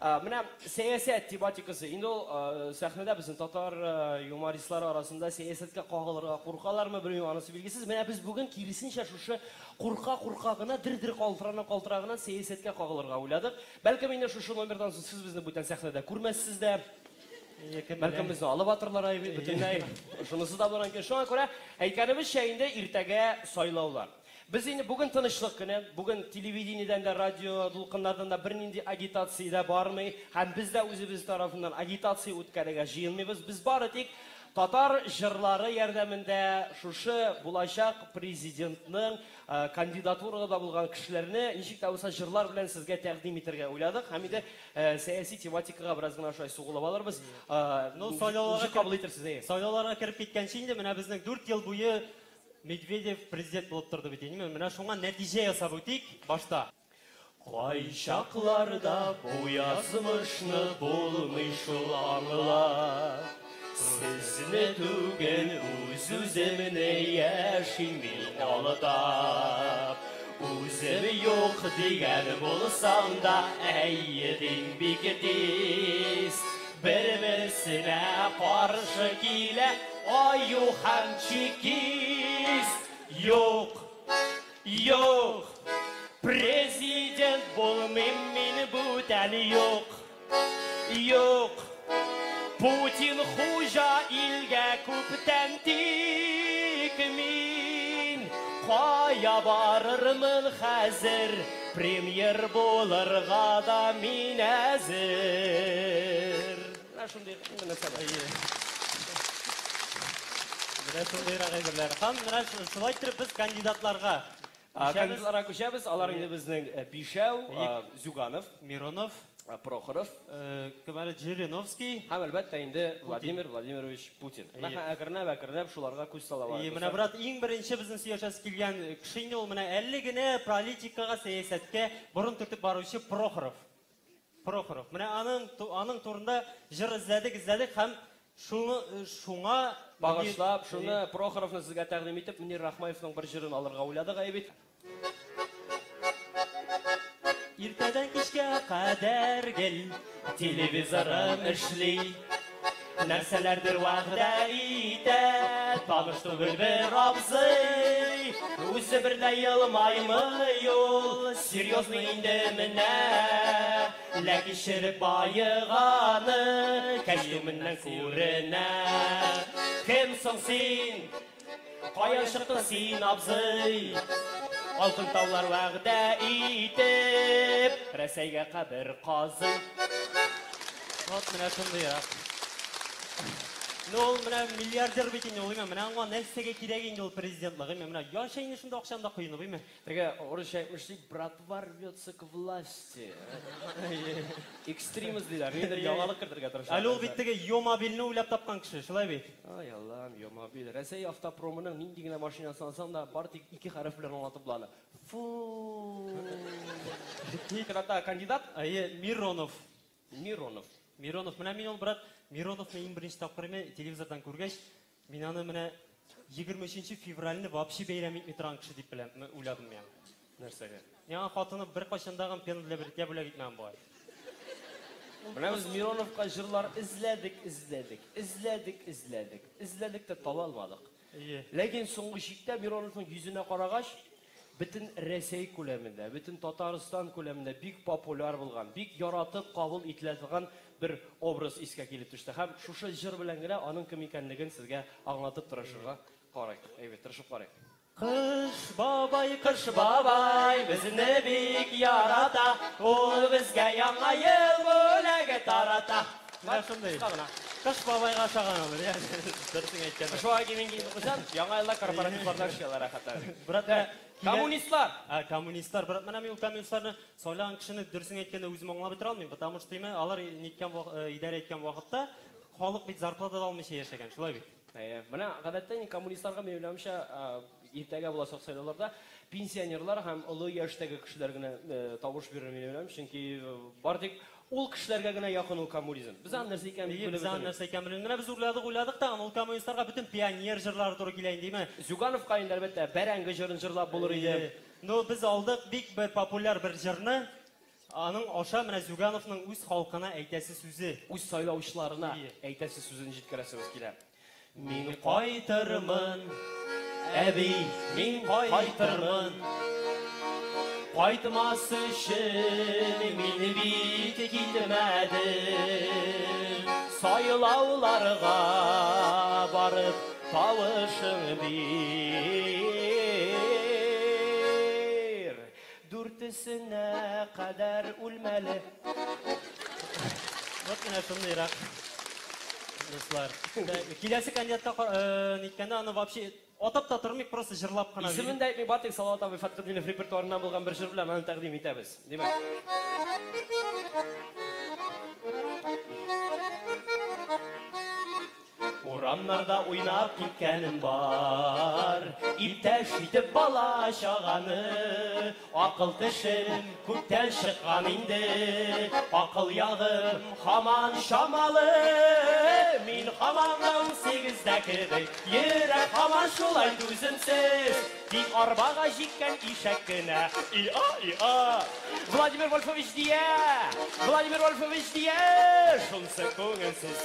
Менә сәясәт тематикасы. Инде ул сәхнәдә безнең татар юмористлары арасында сәясәткә кагылырга куркалармы, белмим, анысы билгесез. Менә без бүген киресенчә шушы курка гына дер-дер калтырана сәясәткә кагылырга уйладык. Бәлкем инде шушы номердан соң сез безне бүтән сәхнәдә күрмәссез дә. Бәлкем безне алып атырлар бөтенләй. Шунысы да булган икән. Шуңа күрә әйткәнебезчә инде иртәгә сайлаулар. Biz инде бүген тынычлык көне, бүген телевидениедән дә, радио дулкыннардан да бернинди агитация да бармый, һәм без дә үзебез тарафыннан агитация үткәрергә җыенмыйбыз. Без бары тик татар җырлары ярдәмендә шушы булачак президентның кандидатурада булган кешеләрне ничек тә булса җырлар белән сезгә тәкъдим итәргә уйладык. Һәм инде сәяси тематикага бераз гына шулай сугылып алырбыз. Сайлауларга кабул итәрсез. Сайлауларга кирип киткәнче инде менә безнең 4 ел буе Медведев президент булып торды бит инде. Менә шуңа нәтиҗә ясап үтик башта. Кайчакларда бу язмышны булмый шул аңлап. Сезне түгел үз-үземне яшим мин алдап. Үзем юк дигән булсам да әйдин бик тиз. Бер-берсенә каршы килә аю һәм чекиз. Юк, юк, президент булмыйм мин бүтән юк. Юк, Путин хуҗа илгә күптән тик мин. Кая барырмын хәзер, премьер булырга да мин әзер. Шундый мөнәсәбәт. Шулай итеп без кандидатларга күчәбез. Алар инде безнең Бишәү, Зюганов, Миронов, Прохоров, Жириновский һәм әлбәттә инде Владимир Владимирович Путин. Әкренләп шуларга күз салалар. Менә брат, иң беренче безнең сөйләшәсе килгән кеше инде ул менә әле генә политикага, сәясәткә бурын төртеп баручы Прохоров. Менә аның турында җыр эзләдек һәм шуңа багышлап, шуны Прохоровны сезгә тәкъдим итеп, Мөнир Рахмаевның бер җырын алырга уйладык әйбит. Иртәдән кичкә кадәр гел телевизорым эшли. Нәрсәләрдер вәгъдә итә, таныш түгел бер абзый. Үзе берлә елмаймый ул, серьезный инде менә. Ләкин ширеп байыганы, кәҗүменнән күренә. Кем соң син? Каян чыктың син, абзый? Алтын таулар вәгъдә итеп, Рәсәйгә кабер казый. Вот менә шундый. Ул менә миллиардер бит инде ул, менә аңа нәрсәгә кирәк инде ул президентлыгы, менә яшәйне шунда акчанда кыйны быймы? Теге урысча әйтмешли, братва рвется к власти. Экстремист диләр, нидер яңалык кертергә тырыша. Әле ул бит теге Йомобилне уйлап тапкан кеше, шулай бит. Ай Аллам, Йомобил. Рәсәй автопромының нинди генә машинасын алсаң да, бар тик 2 хәреф белән аңлатып буланы. Фу. Никрата кандидат? Миронов. Миронов, менә мин ул брат Мироновны иң беренче тапкыр телевизордан күргәч, мин аны менә 23 февральне вообще бәйрәм итми торган кеше дип уйладым мен. Нәрсәгә? Яңа хатыны бер кайчандагы пенделә бергә бүләк итмәгән бугай. Менә без Мироновка җырлар эзләдек тә таба алмадык. Ләкин соңгы чиктә Мироновның йөзенә карагач, бөтен Рәсәй күләмендә, бөтен Татарстан күләмендә бик популяр булган, бик яратып кабул ителгән бер образ искә килеп төште. Һәм шушы җыр белән генә аның кем икәнлеген сезгә аңлатып тырышырга карыйк. Әйбәт, тырышып карыйк. Кыш бабай, безне бик ярата, ул безгә яңа ел бүләге тарата. Кыш бабайга ашаган ул, дөресен әйткәндә. Шуңа кимин килсәм, яңа елда корпоративларда эшләр хәтта. Брат, Коммунистлар, брат, менә мин коммунистларны сайлаган кешене дөресен әйткәндә үзем аңлап бетә алмыйм, потому что алар идарә иткән вакытта халык бит зарплата да алмыйча яшәгән, шулай бит. Менә гадәттә коммунистларга мәгълүмчә иртәгә булачак сайлауларда пенсионерлар һәм олы яшьтәге кешеләр генә тавыш бирер мәгълүм, чөнки бар тик ул кешеләргә генә якын ул коммунизм. Без аны нәрсә икән белеп, менә без уйладык та, ул коммунистларга бөтен пионер җырлары туры килә инде, Зюгановка инде әлбәттә бәрәңге җырын җырлап булыр иде. Без алдык бик бер популяр бер җырны. Аның аша менә Зюгановның үз халкына әйтәсе сүзе. Үз сайлаучыларына Ие. әйтәсе сүзен җиткерәсебез килә. Мин кайтырмын, әби, мин кайтырмын. Кайтмас өчен мине бит китмәдем. Сайлауларга барып тавышың бир. Дүртесенә кадәр үлмәле. Вот менә шундыйрак. Дуслар. Киләсе кандидатка ниткәндә аны вообще атап та тормыйк, просто җырлап кына. Исемен дә әйтми Батик Салават абый Фәтхетдинов репертуарыннан булган бер җыр белән аны тәкъдим итәбез. Димәк. Урамнарда уйнап киткәнем бар, иптәш итеп бала чаганы, акыл тешем күптән чыккан инде, акыл ягым һаман шамалы, мин һаман 18дә кебек, йөрәк һаман шулай түземсез, тик арбага җиккән ишәк кенә, иа, Владимир Вольфович дия, шунсы күңелсез.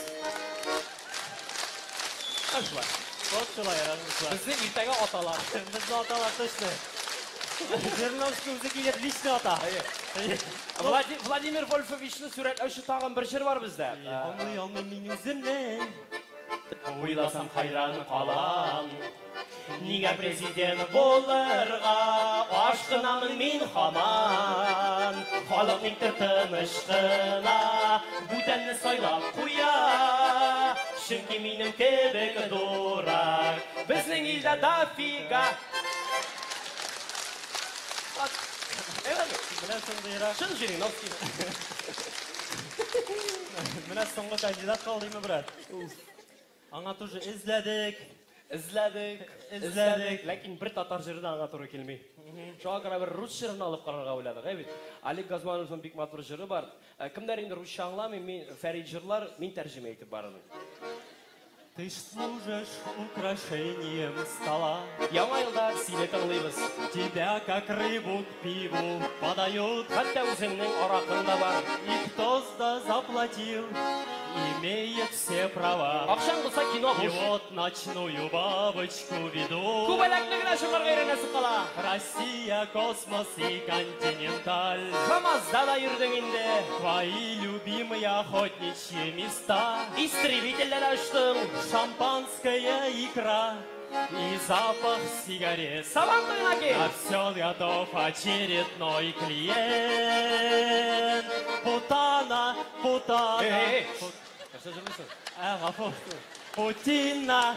Ашлар. Вот шулай разышлар. Безне иртәгә аталар. Безне аталар точно. Журналистка үзе килеп лично ата. Владимир Вольфовичны сүрәтләүче тагын бер җыр бар бездә. Алмый мин үземнән. Уйласам хайран калам. Нигә президент булырга ашкынамын мин һаман. Халыкның тыныч кына бүтәнне сайлап куя. Чөнки минем кебек дурак. Безнең илдә дафига. Менә шундыйрак. Шын Жириновский. Менә соңгы кандидат калдымы, брат? Аңа тоже Эзләдек, ләкин бер татар җырына аңа туры килми. Шуңа күрә бер рус җырын алып карарга уйладык, бит. Олег Газмановның бик матур җыры бар. Кемнәр инде русча аңламый, мин Фәрид җырлар, мин тәрҗемә итеп барырмын. Ты служишь украшением стола. Яңа елда сине тыңлыйбыз. Тебя как рыбу к пиву подают. Хәтта үзеңнең аракың да бар. И кто заплатил, имеет все права. Акчаң булса кино И буш. вот ночную бабочку веду. Күбәләкне генә шуларга өйрәнәсе кала. Россия, космос и континенталь. КамАЗда да йөрдең инде. Твои любимые охотничьи места. Истребительләр ачтың. Шампанская икра и запах сигарет. Сабан туена кил. На все готов очередной клиент. Путана. Нәрсә җырлыйсың? Гафу. Путина.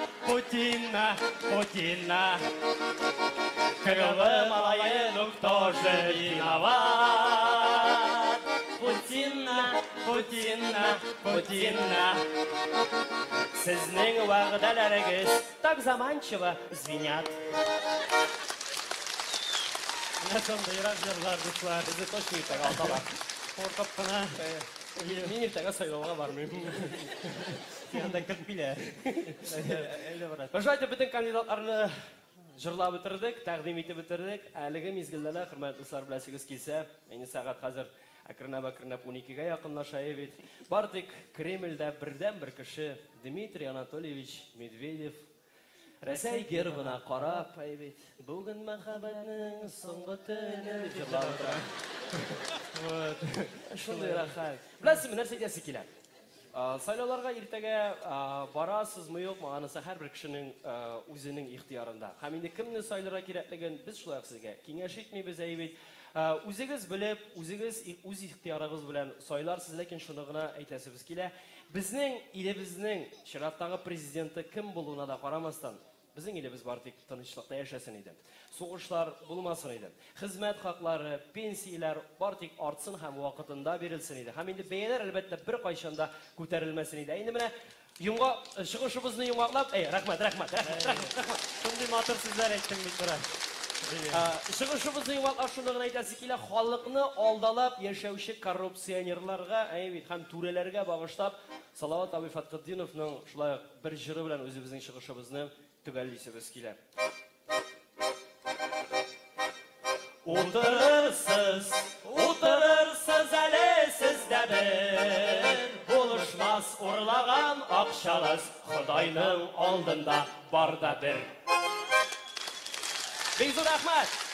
Кривые малые, ну кто же виноват? Путина. Сезнең вәгъдәләрегез так заманчиво звенят. Менә шундыйрак җырлар, дуслар. Безне точно иртәгә аталар. Куркып кына. Мин иртәгә сайлауга бармыйм. Янда кертмиләр. Әле брат. Башка бөтен кандидатларны җырлап бетердек, тәкъдим итеп бетердек. Әлеге мизгелдә хөрмәтле дуслар беләсегез килсә, әйне сәгать хәзер әкренләп 12-гә якынлаша бит. Бардык Кремльдә бердән-бер кеше Дмитрий Анатольевич Медведев Рәсәй гербына карап, бит. Бүген мәхәббәтнең соңгы төне җырлап тора. Вот. Шундый рәхәт. Беләсезме, нәрсә әйтәсе килә? Сайлауларга иртәгә барасызмы юкмы, анысы һәрбер кешенең үзенең ихтыярында. Һәм инде кемне сайларга кирәклеген без шулай ук сезгә киңәш итмибез, бит. Үзегез белеп, үзегез үз ихтыярыгыз белән сайларсыз, ләкин шуны гына әйтәсебез килә. Безнең илебезнең чираттагы президенты кем булуына да карамастан, безнең илебез бар тик тынычлыкта яшәсен иде. Сугышлар булмасын иде. Хезмәт хаклары, пенсияләр бар тик артсын һәм вакытында бирелсен иде. Һәм инде бәяләр әлбәттә бер кайчанда күтәрелмәсен иде. Инде менә чыгышыбызны йомгаклап, рәхмәт. Шундый матур сүзләр әйттең бит, брат. Чыгышыбызны йомгаклап шуны гына әйтәсе килә, халыкны алдалап яшәүче коррупционерларга, бит, һәм түрәләргә багышлап, Салават абый Фәтхетдиновның шулай бер җыры белән үзебезнең чыгышыбызны төгәллисебез килә. Утырырсыз Buluşmaz uğurlagan akşalız Xudayның алдында бар да bir. Бик зур рәхмәт.